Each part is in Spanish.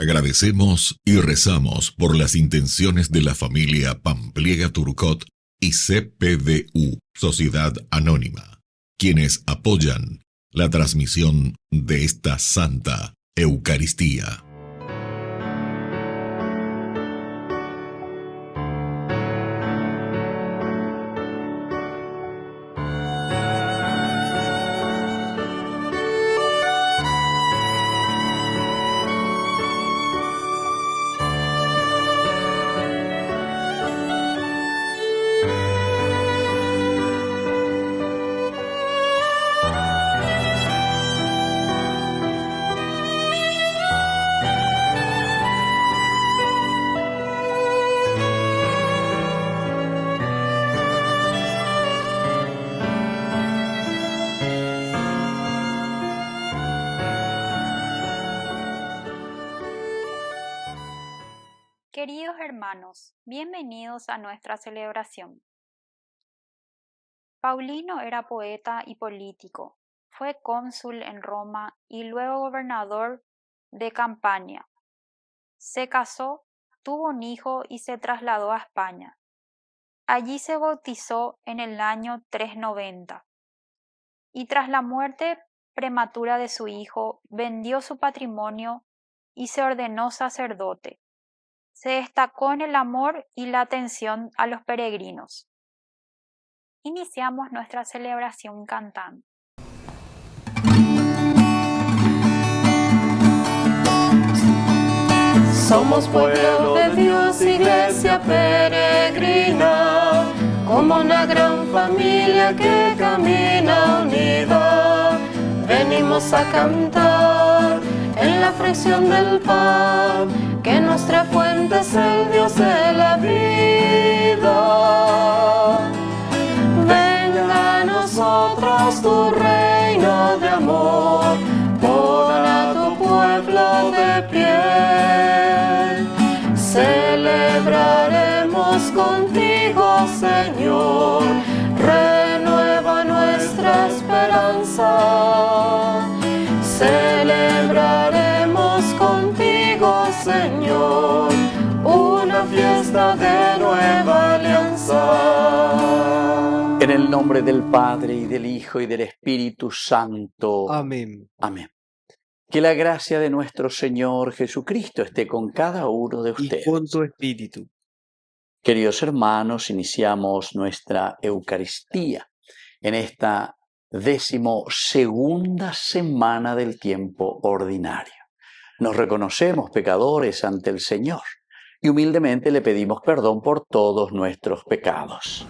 Agradecemos y rezamos por las intenciones de la familia Pampliega Turcot y CPDU, Sociedad Anónima, quienes apoyan la transmisión de esta Santa Eucaristía. Queridos hermanos, bienvenidos a nuestra celebración. Paulino era poeta y político, fue cónsul en Roma y luego gobernador de Campania. Se casó, tuvo un hijo y se trasladó a España. Allí se bautizó en el año 390 y tras la muerte prematura de su hijo vendió su patrimonio y se ordenó sacerdote. Se destacó en el amor y la atención a los peregrinos. Iniciamos nuestra celebración cantando. Somos pueblo de Dios, iglesia peregrina, como una gran familia que camina unida. Venimos a cantar en la fracción del pan, que nuestra fuente es el Dios de la vida. Venga a nosotros tu reino de amor, pon a tu pueblo de pie. Celebraremos contigo, Señor, renueva nuestra esperanza. Celebraremos contigo, Señor, una fiesta de nueva alianza. En el nombre del Padre, y del Hijo, y del Espíritu Santo. Amén. Amén. Que la gracia de nuestro Señor Jesucristo esté con cada uno de ustedes. Y con tu espíritu. Queridos hermanos, iniciamos nuestra Eucaristía en esta 12ª semana del tiempo ordinario. Nos reconocemos pecadores ante el Señor y humildemente le pedimos perdón por todos nuestros pecados.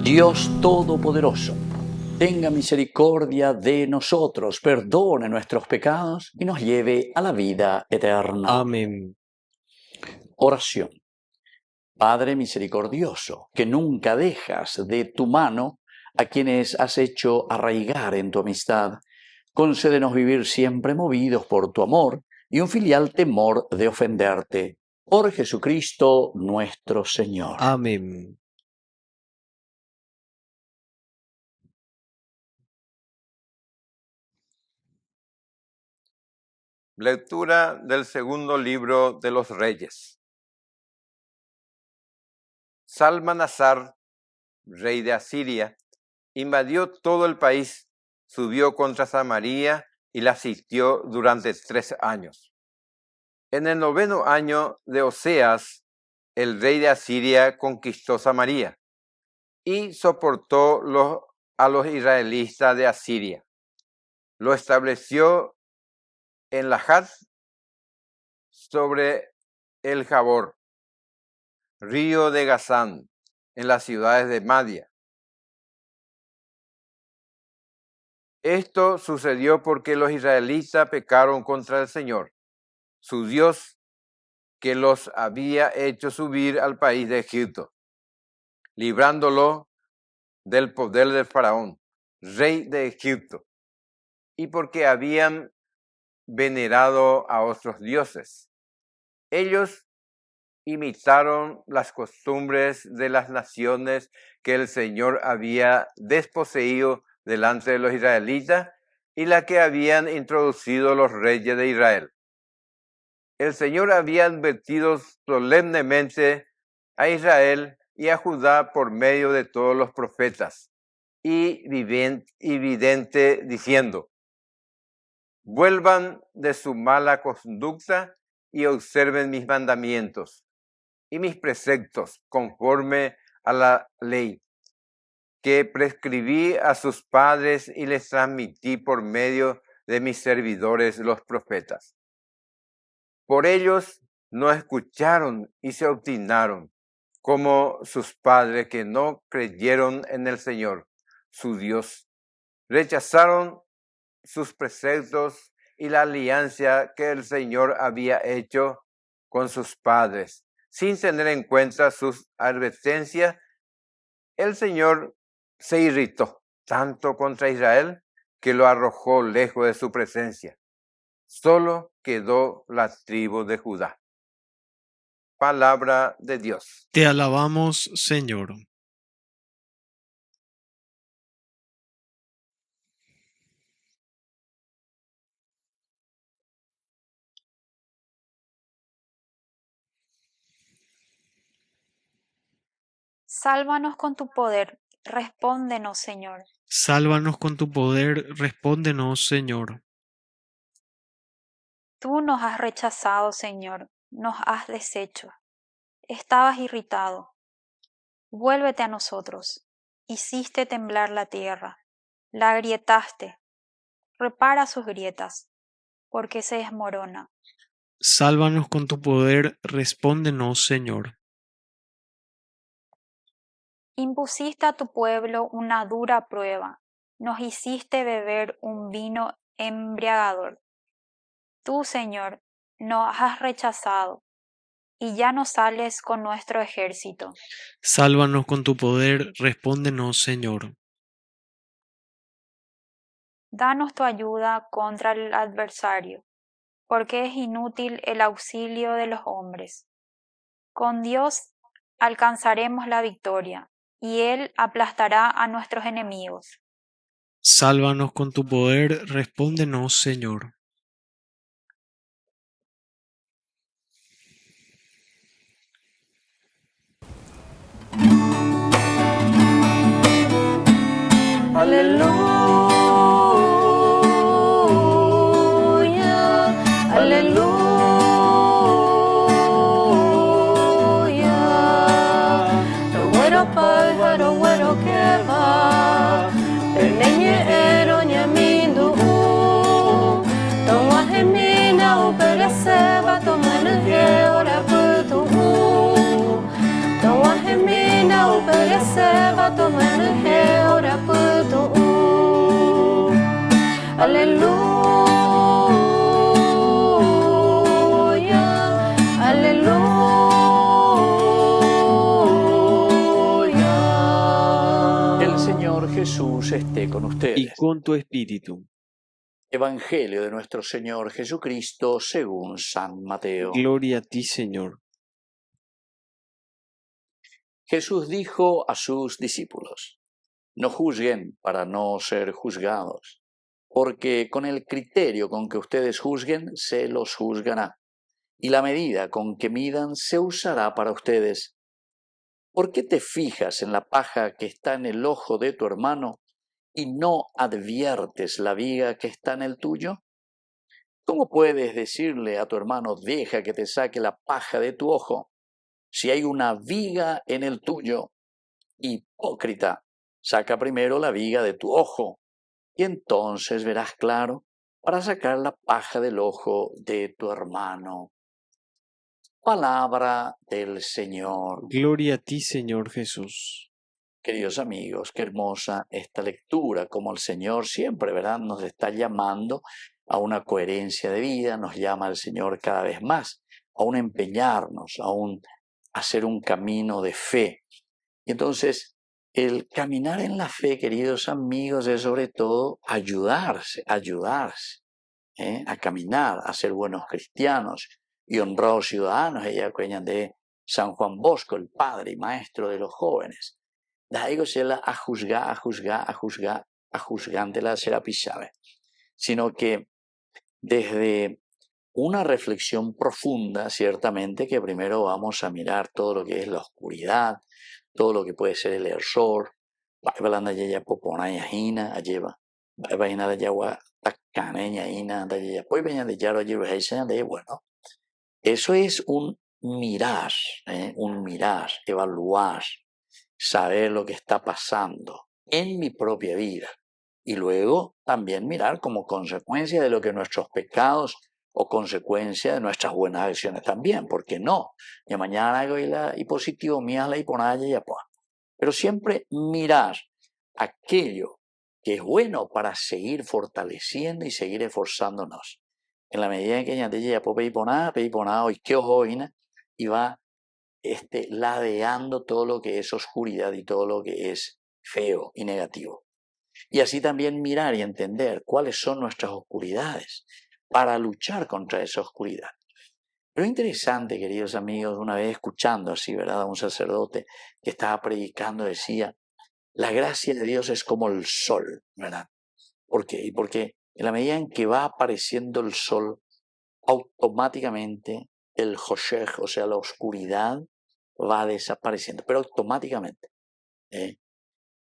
Dios Todopoderoso, tenga misericordia de nosotros, perdone nuestros pecados y nos lleve a la vida eterna. Amén. Oración. Padre misericordioso, que nunca dejas de tu mano a quienes has hecho arraigar en tu amistad, concédenos vivir siempre movidos por tu amor y un filial temor de ofenderte. Por Jesucristo nuestro Señor. Amén. Lectura del segundo libro de los Reyes. Salmanasar, rey de Asiria, invadió todo el país, subió contra Samaria y la sitió durante 3 años. En el 9º año de Oseas, el rey de Asiria conquistó Samaria y soportó a los israelitas de Asiria. Lo estableció en Lahat sobre el Jabor, río de Gazán, en las ciudades de Madia. Esto sucedió porque los israelitas pecaron contra el Señor, su Dios, que los había hecho subir al país de Egipto, librándolo del poder del faraón, rey de Egipto, y porque habían venerado a otros dioses. Ellos imitaron las costumbres de las naciones que el Señor había desposeído delante de los israelitas y la que habían introducido los reyes de Israel. El Señor había advertido solemnemente a Israel y a Judá por medio de todos los profetas y vidente diciendo: vuelvan de su mala conducta y observen mis mandamientos y mis preceptos conforme a la ley que prescribí a sus padres y les transmití por medio de mis servidores los profetas. Por ellos no escucharon y se obstinaron, como sus padres que no creyeron en el Señor, su Dios. Rechazaron sus preceptos y la alianza que el Señor había hecho con sus padres. Sin tener en cuenta sus advertencias, el Señor se irritó tanto contra Israel que lo arrojó lejos de su presencia. Solo quedó la tribu de Judá. Palabra de Dios. Te alabamos, Señor. Sálvanos con tu poder, respóndenos, Señor. Sálvanos con tu poder, respóndenos, Señor. Tú nos has rechazado, Señor, nos has deshecho. Estabas irritado. Vuélvete a nosotros. Hiciste temblar la tierra, la agrietaste. Repara sus grietas, porque se desmorona. Sálvanos con tu poder, respóndenos, Señor. Impusiste a tu pueblo una dura prueba, nos hiciste beber un vino embriagador. Tú, Señor, nos has rechazado, y ya no sales con nuestro ejército. Sálvanos con tu poder, respóndenos, Señor. Danos tu ayuda contra el adversario, porque es inútil el auxilio de los hombres. Con Dios alcanzaremos la victoria, y Él aplastará a nuestros enemigos. Sálvanos con tu poder, respóndenos, Señor. Aleluya, aleluya. Lo bueno para lo bueno que va. El niño era ñamindu. Toma gemina o pereceba, toma energía ora putu. Toma gemina o pereceba, toma energía ora putu. Aleluya, aleluya. El Señor Jesús esté con Y ustedes. con tu espíritu. Evangelio de nuestro Señor Jesucristo según San Mateo. Gloria a ti, Señor. Jesús dijo a sus discípulos: no juzguen para no ser juzgados. porque con el criterio con que ustedes juzguen, se los juzgará, y la medida con que midan se usará para ustedes. ¿Por qué te fijas en la paja que está en el ojo de tu hermano y no adviertes la viga que está en el tuyo? ¿Cómo puedes decirle a tu hermano, deja que te saque la paja de tu ojo, si hay una viga en el tuyo? Hipócrita, saca primero la viga de tu ojo, y entonces verás claro para sacar la paja del ojo de tu hermano. Palabra del Señor. Gloria a ti, Señor Jesús. Queridos amigos, qué hermosa esta lectura, como el Señor siempre, ¿verdad?, nos está llamando a una coherencia de vida, nos llama el Señor cada vez más, a un empeñarnos, a un hacer un camino de fe. Y entonces, el caminar en la fe, queridos amigos, es sobre todo ayudarse a caminar, a ser buenos cristianos y honrados ciudadanos. Ella cuenta de San Juan Bosco, el padre y maestro de los jóvenes. Daigo se la a juzgante la serapisabe, sino que desde una reflexión profunda, ciertamente, que primero vamos a mirar todo lo que es la oscuridad, todo lo que puede ser el error, bueno, eso es un mirar, evaluar, saber lo que está pasando en mi propia vida y luego también mirar como consecuencia de lo que nuestros pecados o consecuencia de nuestras buenas acciones también, ¿por qué no? Y mañana hago y positivo mías la y ponaya y pues. Pero siempre mirar aquello que es bueno para seguir fortaleciendo y seguir esforzándonos. En la medida en que ya te llega por peiponada, hoy que ojoina, y va ladeando todo lo que es oscuridad y todo lo que es feo y negativo. Y así también mirar y entender cuáles son nuestras oscuridades para luchar contra esa oscuridad. Pero interesante, queridos amigos, una vez escuchando así, ¿verdad?, a un sacerdote que estaba predicando, decía, la gracia de Dios es como el sol, ¿verdad? ¿Por qué? Y porque en la medida en que va apareciendo el sol, automáticamente el joshej, o sea, la oscuridad, va desapareciendo, pero automáticamente.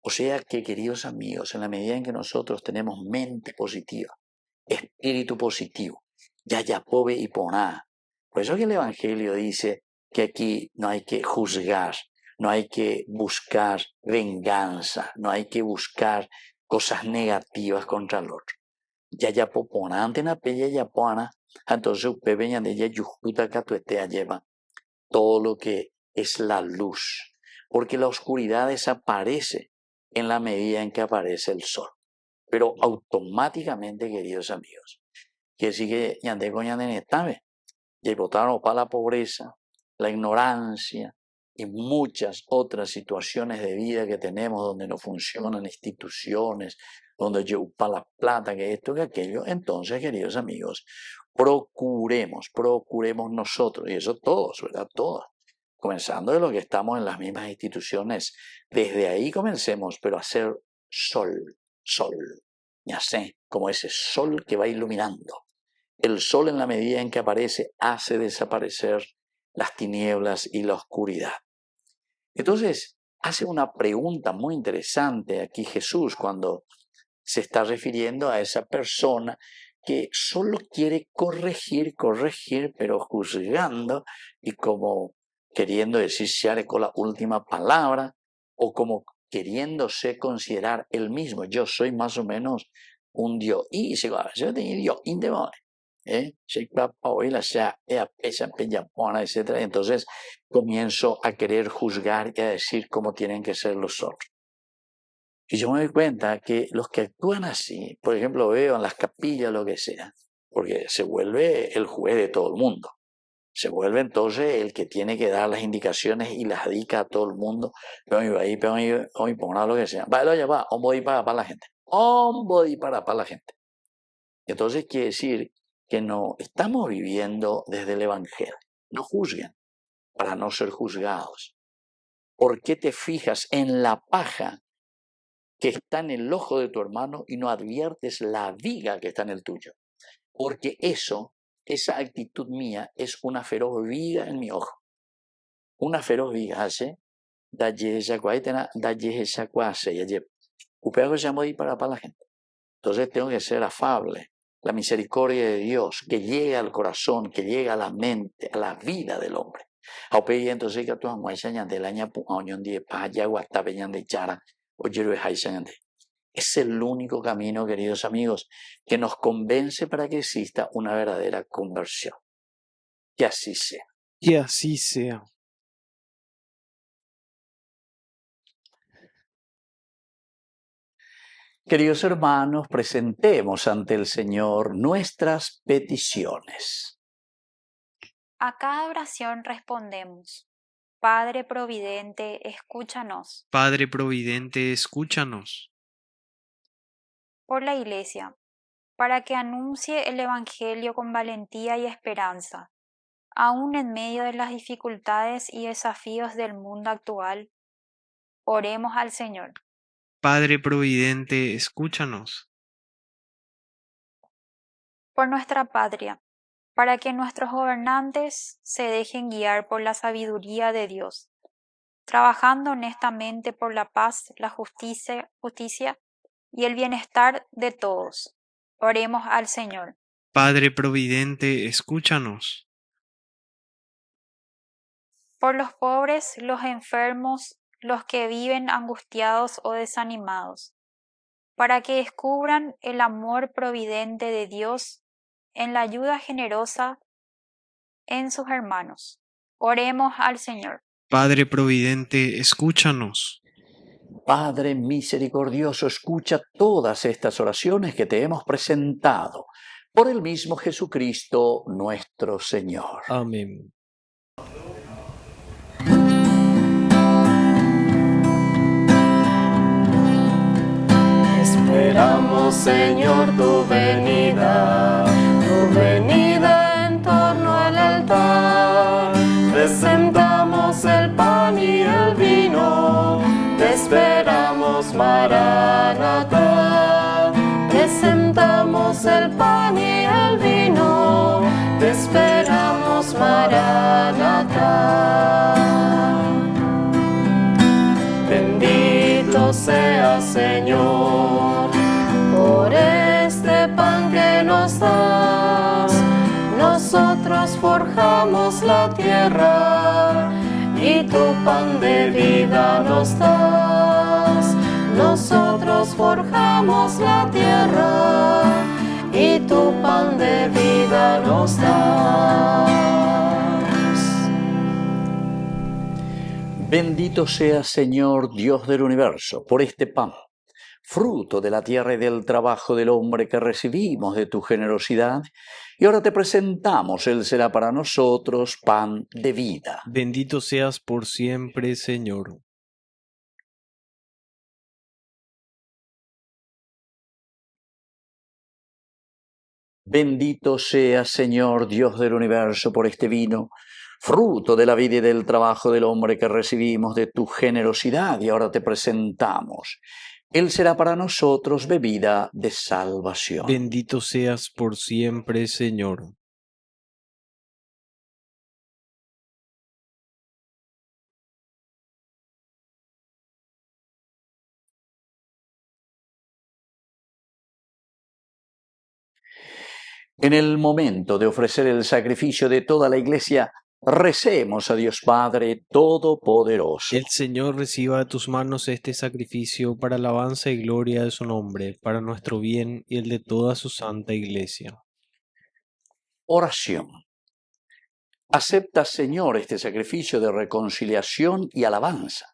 O sea que, queridos amigos, en la medida en que nosotros tenemos mente positiva, espíritu positivo, yayapobe y poná, por eso que el Evangelio dice que aquí no hay que juzgar, no hay que buscar venganza, no hay que buscar cosas negativas contra el otro. Yayapoponá, ante na pe yayapona, entonces usted venía de yayujuta catuetea lleva todo lo que es la luz, porque la oscuridad desaparece en la medida en que aparece el sol. Pero automáticamente, queridos amigos, que sigue yande coñande estame, y votaron para la pobreza, la ignorancia y muchas otras situaciones de vida que tenemos donde no funcionan instituciones, donde yo para la plata, que esto, que aquello. Entonces, queridos amigos, procuremos nosotros, y eso todos, ¿verdad? Todos, comenzando de lo que estamos en las mismas instituciones, desde ahí comencemos, pero a hacer sol, ya sé, como ese sol que va iluminando. El sol, en la medida en que aparece, hace desaparecer las tinieblas y la oscuridad. Entonces, hace una pregunta muy interesante aquí Jesús cuando se está refiriendo a esa persona que solo quiere corregir, pero juzgando y como queriendo decir se con la última palabra o como queriéndose considerar él mismo. Yo soy más o menos un Dios. Y se va, yo tengo Dios, etc. Entonces comienzo a querer juzgar y a decir cómo tienen que ser los otros. Y yo me doy cuenta que los que actúan así, por ejemplo, veo en las capillas, lo que sea, porque se vuelve el juez de todo el mundo. Se vuelve entonces el que tiene que dar las indicaciones y las dedica a todo el mundo. Pero ahí, ponga lo que sea. Va, hombre, para la gente. Hombre, para la gente. Entonces quiere decir que no estamos viviendo desde el Evangelio. No juzguen para no ser juzgados. ¿Por qué te fijas en la paja que está en el ojo de tu hermano y no adviertes la viga que está en el tuyo. Porque esa actitud mía es una feroz viga en mi ojo. Una feroz viga hace, dalle esa cuaitena, dalle esa cuase, y ayer. Upego llamo ahí para la gente. Entonces tengo que ser afable. La misericordia de Dios que llega al corazón, que llega a la mente, a la vida del hombre. Aupei entonces que tu amo de la ña pu año de paya guata beñan de chara o yerue de. Es el único camino, queridos amigos, que nos convence para que exista una verdadera conversión. Que así sea. Que así sea. Queridos hermanos, presentemos ante el Señor nuestras peticiones. A cada oración respondemos: Padre Providente, escúchanos. Padre Providente, escúchanos. Por la Iglesia, para que anuncie el Evangelio con valentía y esperanza, aun en medio de las dificultades y desafíos del mundo actual, oremos al Señor. Padre Providente, escúchanos. Por nuestra patria, para que nuestros gobernantes se dejen guiar por la sabiduría de Dios, trabajando honestamente por la paz, la justicia y el bienestar de todos. Oremos al Señor. Padre Providente, escúchanos. Por los pobres, los enfermos, los que viven angustiados o desanimados, para que descubran el amor providente de Dios en la ayuda generosa en sus hermanos. Oremos al Señor. Padre Providente, escúchanos. Padre misericordioso, escucha todas estas oraciones que te hemos presentado por el mismo Jesucristo nuestro Señor. Amén. Esperamos, Señor, tu venida en torno al altar. Presentamos el pan y el vino, te esperamos, Maranatá. Presentamos el pan y el vino, te esperamos, Maranatá. Bendito sea, Señor, por este pan que nos das. Nosotros forjamos la tierra y tu pan de vida nos das. Nosotros forjamos la tierra y tu pan de vida nos das. Bendito sea, Señor, Dios del universo, por este pan, fruto de la tierra y del trabajo del hombre que recibimos de tu generosidad, y ahora te presentamos, Él será para nosotros pan de vida. Bendito seas por siempre, Señor. Bendito sea, Señor, Dios del universo, por este vino, fruto de la vida y del trabajo del hombre que recibimos de tu generosidad, y ahora te presentamos. Él será para nosotros bebida de salvación. Bendito seas por siempre, Señor. En el momento de ofrecer el sacrificio de toda la Iglesia, recemos a Dios Padre Todopoderoso. El Señor reciba de tus manos este sacrificio para alabanza y gloria de su nombre, para nuestro bien y el de toda su santa Iglesia. Oración. Acepta, Señor, este sacrificio de reconciliación y alabanza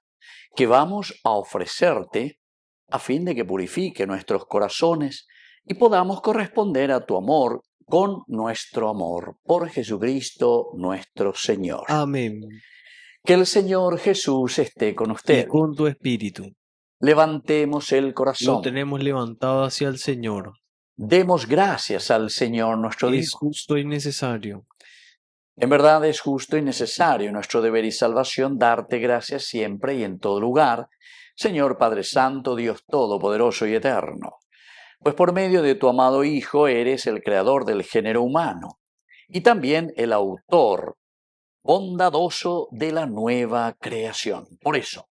que vamos a ofrecerte a fin de que purifique nuestros corazones y podamos corresponder a tu amor con nuestro amor por Jesucristo nuestro Señor. Amén. Que el Señor Jesús esté con usted. Y con tu espíritu. Levantemos el corazón. Lo tenemos levantado hacia el Señor. Demos gracias al Señor nuestro Dios. Es justo y necesario. En verdad es justo y necesario nuestro deber y salvación darte gracias siempre y en todo lugar, Señor Padre Santo, Dios Todopoderoso y Eterno, pues por medio de tu amado Hijo eres el creador del género humano y también el autor bondadoso de la nueva creación. Por eso,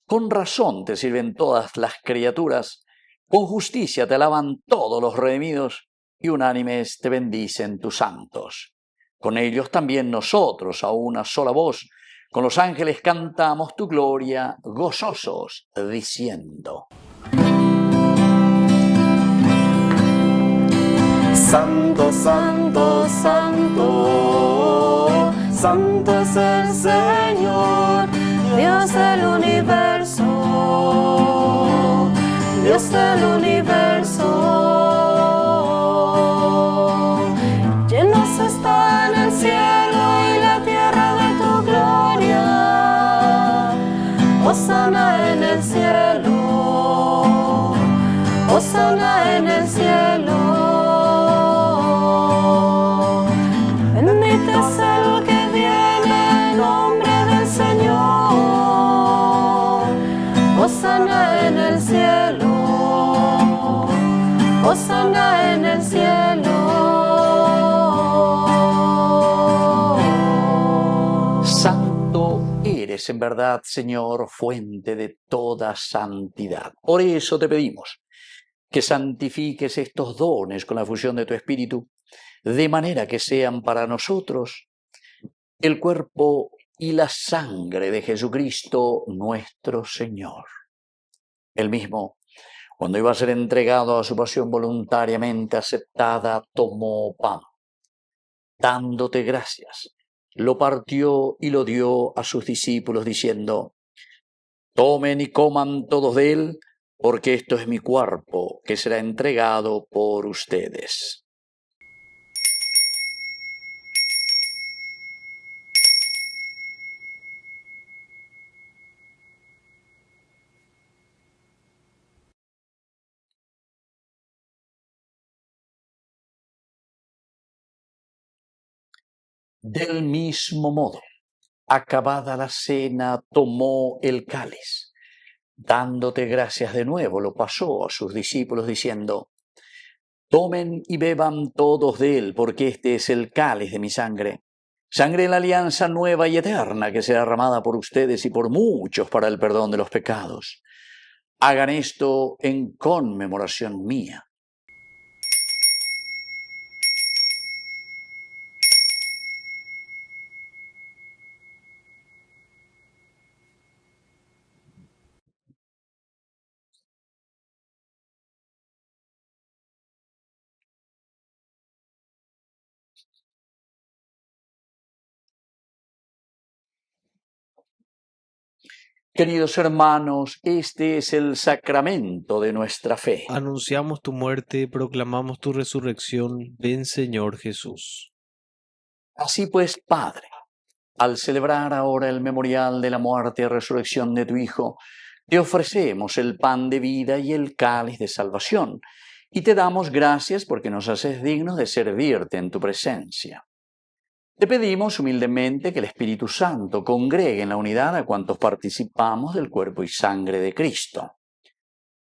con razón te sirven todas las criaturas, con justicia te alaban todos los redimidos y unánimes te bendicen tus santos. Con ellos también nosotros, a una sola voz, con los ángeles cantamos tu gloria, gozosos, diciendo: Santo, santo, santo, santo es el Señor, Dios del universo, Dios del universo. Llenos están el cielo y la tierra de tu gloria. Hosana en el cielo, Hosana en el cielo. Bendito es el que viene en nombre del Señor. Hosana en el cielo, Hosana en el cielo. Santo eres en verdad, Señor, fuente de toda santidad. Por eso te pedimos que santifiques estos dones con la fusión de tu Espíritu, de manera que sean para nosotros el cuerpo y la sangre de Jesucristo nuestro Señor. Él mismo, cuando iba a ser entregado a su pasión voluntariamente aceptada, tomó pan. Dándote gracias, lo partió y lo dio a sus discípulos diciendo: tomen y coman todos de él, porque esto es mi cuerpo que será entregado por ustedes. Del mismo modo, acabada la cena, tomó el cáliz. Dándote gracias de nuevo, lo pasó a sus discípulos diciendo: tomen y beban todos de él, porque este es el cáliz de mi sangre, sangre de la alianza nueva y eterna que será derramada por ustedes y por muchos para el perdón de los pecados. Hagan esto en conmemoración mía. Queridos hermanos, este es el sacramento de nuestra fe. Anunciamos tu muerte, proclamamos tu resurrección. Ven, Señor Jesús. Así pues, Padre, al celebrar ahora el memorial de la muerte y resurrección de tu Hijo, te ofrecemos el pan de vida y el cáliz de salvación, y te damos gracias porque nos haces dignos de servirte en tu presencia. Te pedimos humildemente que el Espíritu Santo congregue en la unidad a cuantos participamos del cuerpo y sangre de Cristo.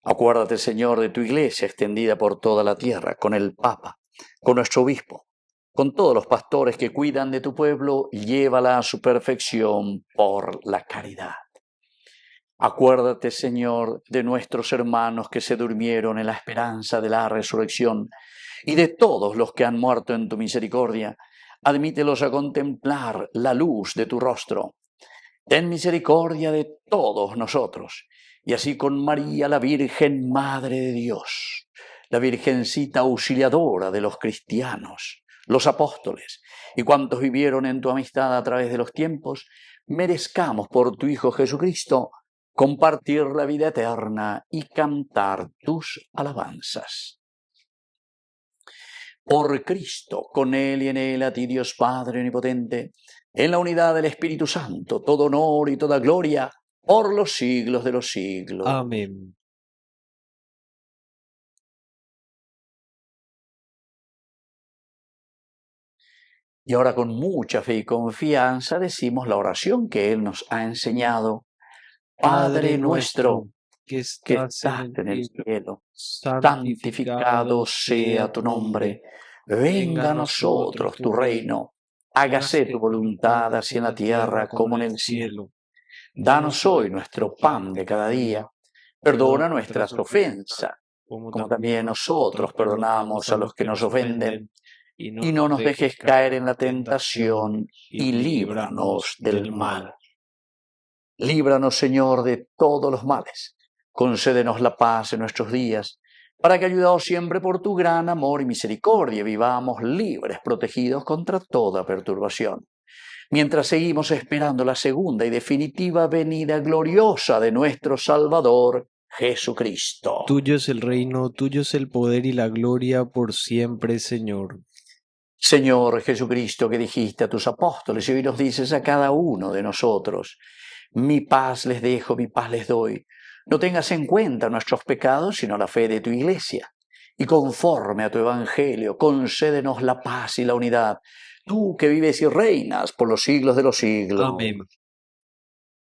Acuérdate, Señor, de tu Iglesia extendida por toda la tierra, con el Papa, con nuestro Obispo, con todos los pastores que cuidan de tu pueblo, llévala a su perfección por la caridad. Acuérdate, Señor, de nuestros hermanos que se durmieron en la esperanza de la resurrección y de todos los que han muerto en tu misericordia. Admítelos a contemplar la luz de tu rostro. Ten misericordia de todos nosotros, y así con María, la Virgen Madre de Dios, la Virgencita auxiliadora de los cristianos, los apóstoles y cuantos vivieron en tu amistad a través de los tiempos, merezcamos por tu Hijo Jesucristo compartir la vida eterna y cantar tus alabanzas. Por Cristo, con Él y en Él, a ti Dios Padre Omnipotente, en la unidad del Espíritu Santo, todo honor y toda gloria, por los siglos de los siglos. Amén. Y ahora con mucha fe y confianza decimos la oración que Él nos ha enseñado Padre nuestro, que que estás estás en el cielo, santificado santificado sea tu nombre. Venga a nosotros tu reino. Hágase tu voluntad, así en la tierra como en el cielo. Danos hoy nuestro pan de cada día. Perdona nuestras ofensas, como también nosotros perdonamos a los que nos ofenden. Y no nos dejes caer en la tentación, y líbranos del mal. Líbranos, Señor, de todos los males. Concédenos la paz en nuestros días, para que, ayudados siempre por tu gran amor y misericordia, vivamos libres, protegidos contra toda perturbación, mientras seguimos esperando la segunda y definitiva venida gloriosa de nuestro Salvador, Jesucristo. Tuyo es el reino, tuyo es el poder y la gloria por siempre, Señor. Señor Jesucristo, que dijiste a tus apóstoles y hoy nos dices a cada uno de nosotros: mi paz les dejo, mi paz les doy. No tengas en cuenta nuestros pecados, sino la fe de tu Iglesia. Y conforme a tu Evangelio, concédenos la paz y la unidad. Tú que vives y reinas por los siglos de los siglos. Amén.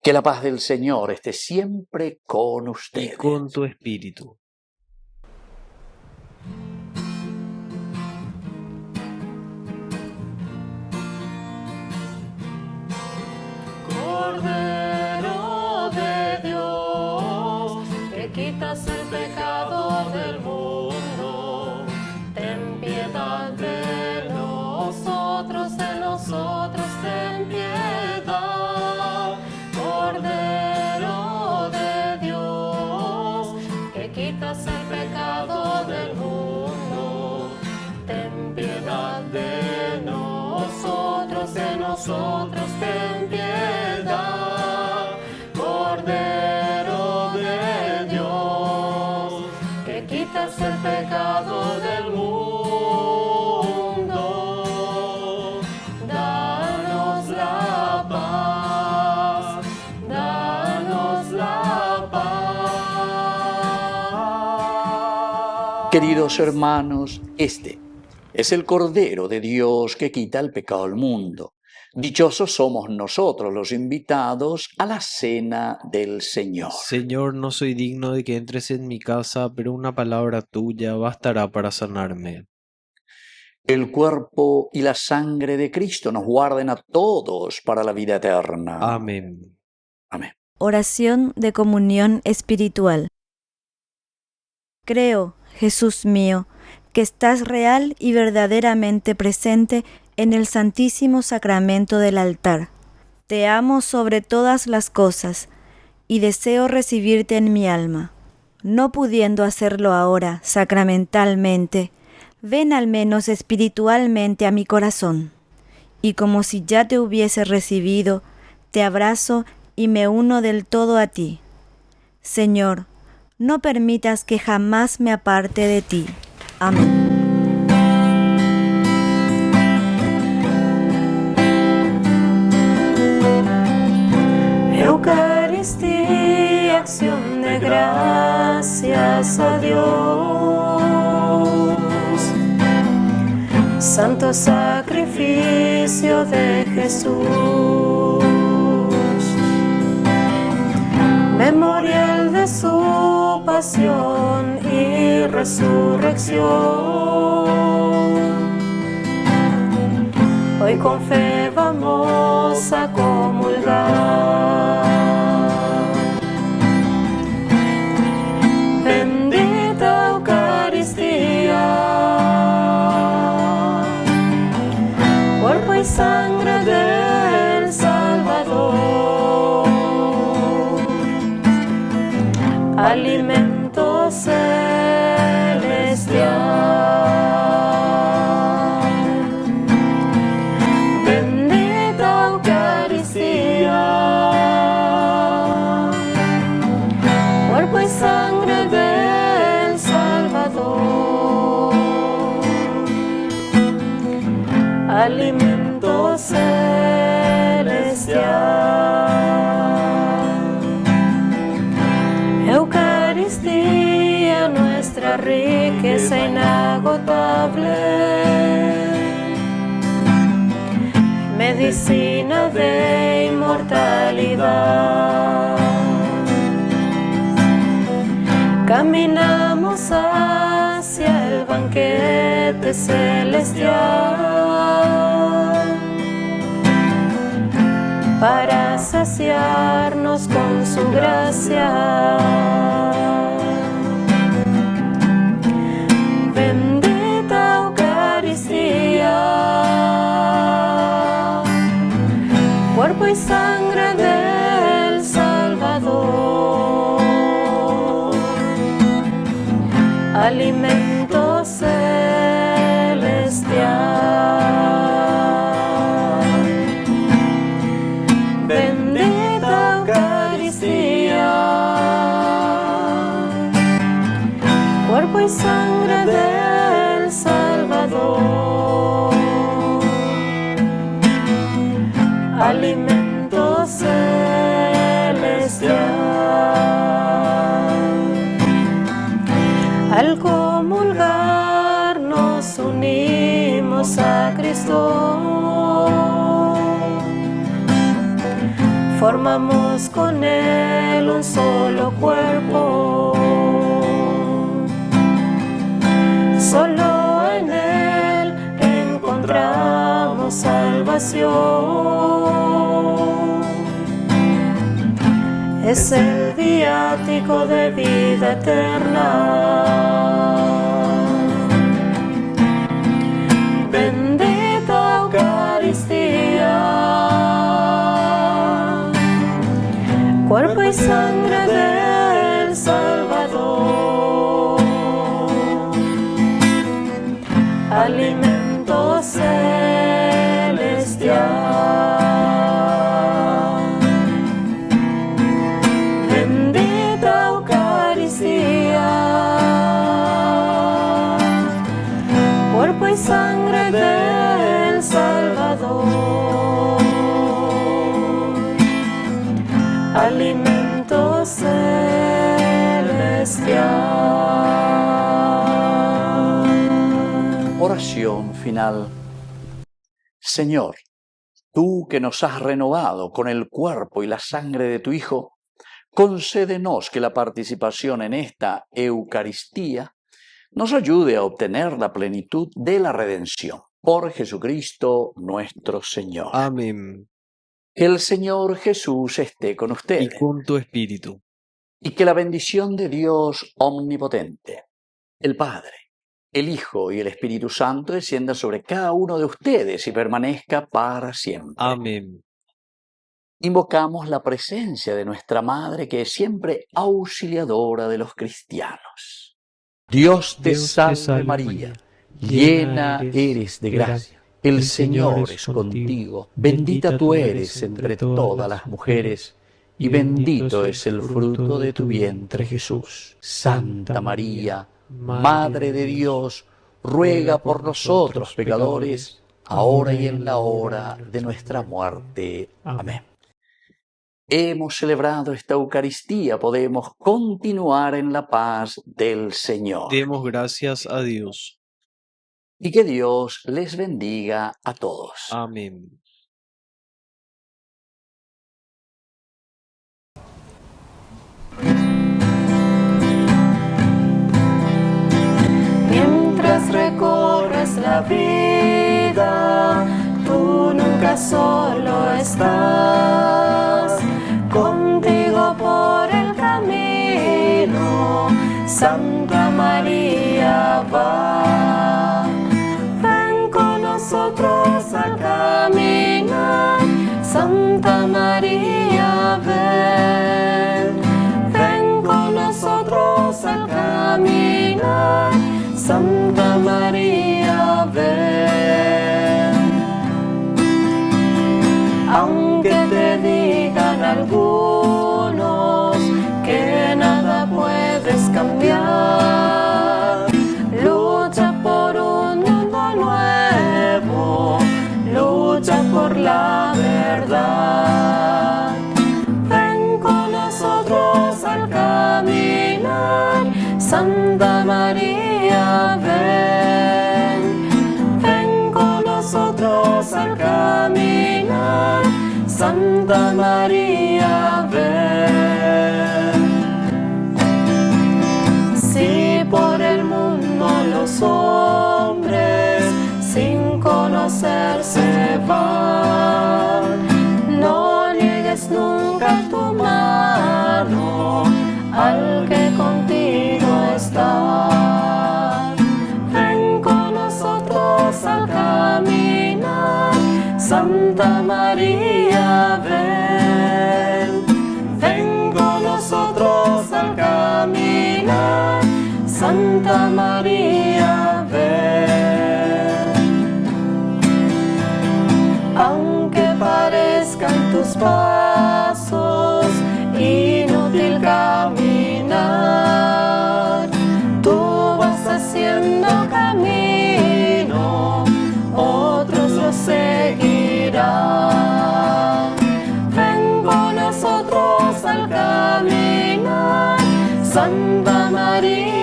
Que la paz del Señor esté siempre con Y ustedes. con tu espíritu. Cordero de Dios, que quitas el pecado del mundo, ten piedad de nosotros ten piedad. Cordero de Dios, que quitas el pecado del mundo, ten piedad de nosotros ten piedad. Cordero de Dios, que quitas el pecado del mundo, danos la paz, danos la paz. Queridos hermanos, este es el Cordero de Dios que quita el pecado del mundo. Dichosos somos nosotros los invitados a la cena del Señor. Señor, no soy digno de que entres en mi casa, pero una palabra tuya bastará para sanarme. El cuerpo y la sangre de Cristo nos guarden a todos para la vida eterna. Amén. Amén. Oración de comunión espiritual. Creo, Jesús mío, que estás real y verdaderamente presente en el Santísimo Sacramento del altar. Te amo sobre todas las cosas y deseo recibirte en mi alma. No pudiendo hacerlo ahora sacramentalmente, ven al menos espiritualmente a mi corazón, y como si ya te hubiese recibido, te abrazo y me uno del todo a ti. Señor, no permitas que jamás me aparte de ti. Amén. Eucaristía, acción de gracias a Dios. Santo sacrificio de Jesús, memorial de su pasión y resurrección. Hoy con fe vamos a comulgar. Bendita Eucaristía, cuerpo y sangre del Salvador, alimento celestial. Sangre del Salvador, alimento celestial. Eucaristía, nuestra riqueza inagotable, medicina de inmortalidad. Caminamos hacia el banquete celestial para saciarnos con su gracia. Bendita Eucaristía, cuerpo y sangre del Salvador, alimento celestial. Bendita Eucaristía, cuerpo y sangre del Salvador, alimento celestial. Al comulgar nos unimos a Cristo, formamos con Él un solo cuerpo. Solo en Él encontramos salvación. Es el viático de vida eterna. Bendita Eucaristía, cuerpo y sangre del Salvador, alimento celestial. Bendita Eucaristía, cuerpo y sangre del Salvador, alimento celestial. Oración final. Señor, tú que nos has renovado con el cuerpo y la sangre de tu Hijo, concédenos que la participación en esta Eucaristía nos ayude a obtener la plenitud de la redención. Por Jesucristo nuestro Señor. Amén. El Señor Jesús esté con Y ustedes. con tu espíritu. Y que la bendición de Dios omnipotente, el Padre, el Hijo y el Espíritu Santo descienda sobre cada uno de ustedes y permanezca para siempre. Amén. Invocamos la presencia de nuestra Madre, que es siempre auxiliadora de los cristianos. Dios te salve María, llena eres de gracia. El Señor es contigo. Bendita tú eres entre todas las mujeres, y bendito es el fruto de tu vientre, Jesús. Santa María, Madre de Dios, ruega por nosotros pecadores, ahora y en la hora de nuestra muerte. Amén. Hemos celebrado esta Eucaristía, podemos continuar en la paz del Señor. Demos gracias a Dios. Y que Dios les bendiga a todos. Amén. Mientras recorres la vida, tú nunca solo estás. Contigo por el camino, Santa María va. Ven con nosotros al caminar, Santa María ven. Ven con nosotros al caminar, Santa María ven. Aunque te digan algunos que nada puedes cambiar, lucha por un mundo nuevo, lucha por la verdad. Ven con nosotros al caminar, Santa María ven. Ven con nosotros al caminar, Santa María ven. ser se va. No niegues nunca tu mano al que contigo está. Ven con nosotros al caminar, Santa María, ven. Ven con nosotros al caminar, Santa María, ven. Aunque parezcan tus pasos inútil caminar, tú vas haciendo camino, otros lo seguirán. Ven con nosotros al caminar, Santa María,